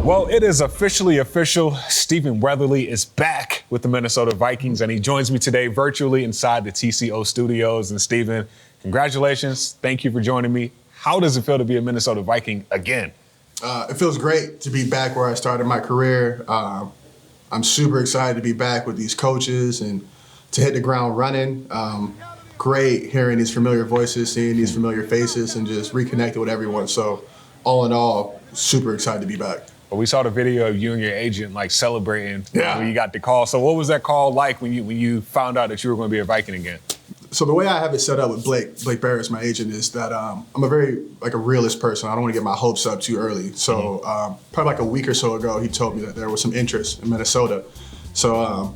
Well, it is officially official. Stephen Weatherly is back with the Minnesota Vikings, and he joins me today virtually inside the TCO studios. And Stephen, congratulations. Thank you for joining me. How does it feel to be a Minnesota Viking again? It feels great to be back where I started my career. I'm super excited to be back with these coaches and to hit the ground running. Great hearing these familiar voices, seeing these familiar faces, and just reconnecting with everyone. So all in all, super excited to be back. Well, we saw the video of you and your agent celebrating when you got the call. So what was that call like when you found out that you were going to be a Viking again? So the way I have it set up with Blake Barris, my agent, is that I'm a very a realist person. I don't want to get my hopes up too early. So probably a week or so ago, he told me that there was some interest in Minnesota. So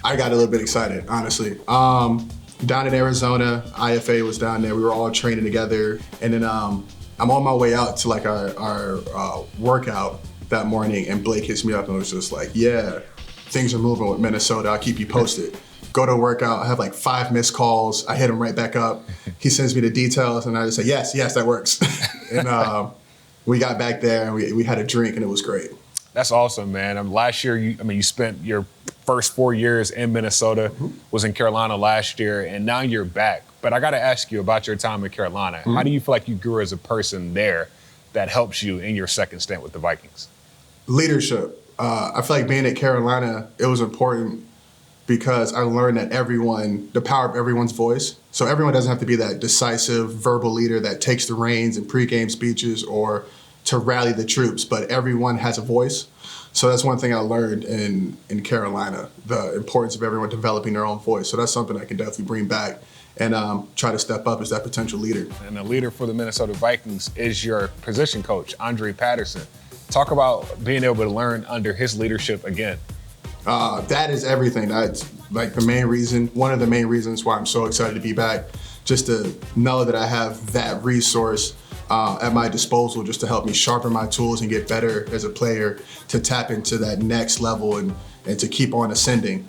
I got a little bit excited, honestly. Down in Arizona, IFA was down there. We were all training together, and then I'm on my way out to our workout that morning, and Blake hits me up and was just like, "Yeah, things are moving with Minnesota. I'll keep you posted." Go to workout. I have 5 missed calls. I hit him right back up. He sends me the details, and I just say, yes, that works. And we got back there, and we had a drink, and it was great. That's awesome, man. Last year, you spent your first 4 years in Minnesota, was in Carolina last year, and now you're back. But I got to ask you about your time in Carolina. How do you feel like you grew as a person there that helps you in your second stint with the Vikings? Leadership. I feel like being at Carolina, it was important because I learned that the power of everyone's voice. So everyone doesn't have to be that decisive verbal leader that takes the reins in pregame speeches or to rally the troops, but everyone has a voice. So that's one thing I learned in Carolina, the importance of everyone developing their own voice. So that's something I can definitely bring back and try to step up as that potential leader. And the leader for the Minnesota Vikings is your position coach, Andre Patterson. Talk about being able to learn under his leadership again. That is everything. That's one of the main reasons why I'm so excited to be back, just to know that I have that resource at my disposal just to help me sharpen my tools and get better as a player, to tap into that next level and to keep on ascending.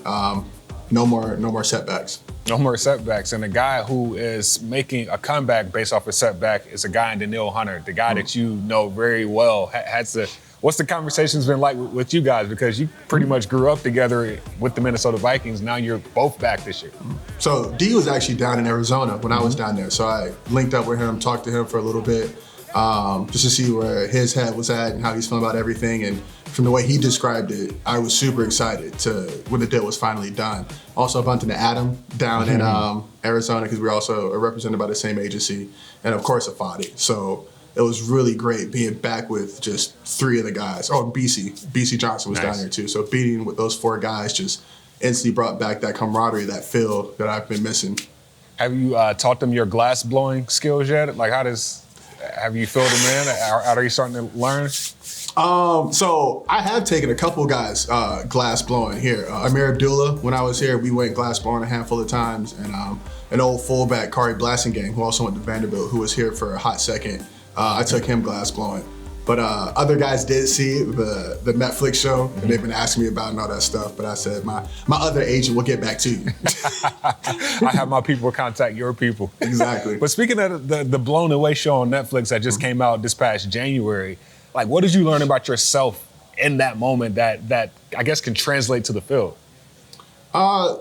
No more setbacks. No more setbacks. And the guy who is making a comeback based off a setback is a guy in Danielle Hunter, the guy that you know very well. What's the conversations been like with you guys? Because you pretty much grew up together with the Minnesota Vikings. Now you're both back this year. So D was actually down in Arizona when I was down there. So I linked up with him, talked to him for a little bit, just to see where his head was at and how he's feeling about everything. And from the way he described it, I was super excited when the deal was finally done. Also bumped into Adam down in Arizona, because we also are represented by the same agency, and of course Afadi. So it was really great being back with just 3 of the guys. Oh, BC Johnson was down there too. So beating with those 4 guys just instantly brought back that camaraderie, that feel that I've been missing. Have you taught them your glass blowing skills yet? Have you filled them in? Are you starting to learn? So I have taken a couple guys glass blowing here. Amir Abdullah, when I was here, we went glass blowing a handful of times. And an old fullback, Kari Blasingame, who also went to Vanderbilt, who was here for a hot second, I took him glass blowing. But other guys did see the Netflix show, and they've been asking me about and all that stuff. But I said, my other agent will get back to you. I have my people contact your people. Exactly. But speaking of the Blown Away show on Netflix that just came out this past January, what did you learn about yourself in that moment that I guess can translate to the field?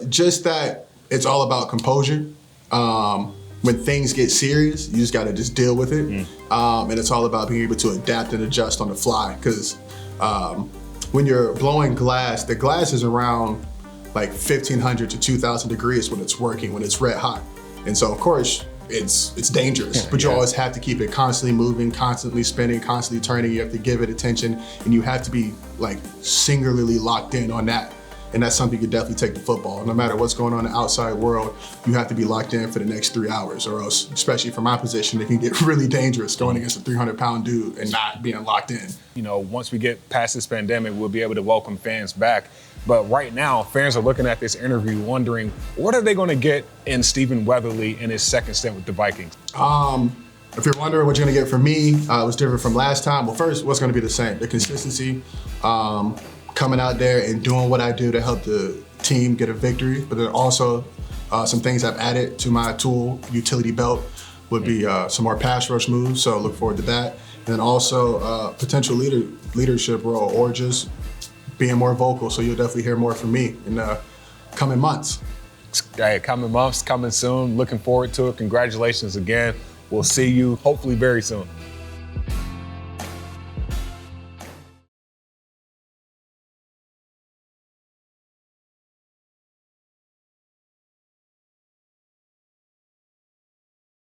Just that it's all about composure. When things get serious, you just got to just deal with it. And it's all about being able to adapt and adjust on the fly. Because when you're blowing glass, the glass is around 1,500 to 2,000 degrees when it's working, when it's red hot. And so, of course, it's dangerous, but you always have to keep it constantly moving, constantly spinning, constantly turning. You have to give it attention, and you have to be singularly locked in on that. And that's something you definitely take to football. No matter what's going on in the outside world, you have to be locked in for the next 3 hours, or else, especially for my position, it can get really dangerous going against a 300-pound dude and not being locked in. Once we get past this pandemic, we'll be able to welcome fans back. But right now, fans are looking at this interview wondering, what are they going to get in Stephen Weatherly in his second stint with the Vikings? If you're wondering what you're going to get from me, it was different from last time. Well, first, what's going to be the same? The consistency, coming out there and doing what I do to help the team get a victory, but then also some things I've added to my tool utility belt. would be some more pass rush moves. So look forward to that. And then also potential leadership role or just being more vocal. So you'll definitely hear more from me in the coming months. Hey, coming months, coming soon. Looking forward to it. Congratulations again. We'll see you hopefully very soon.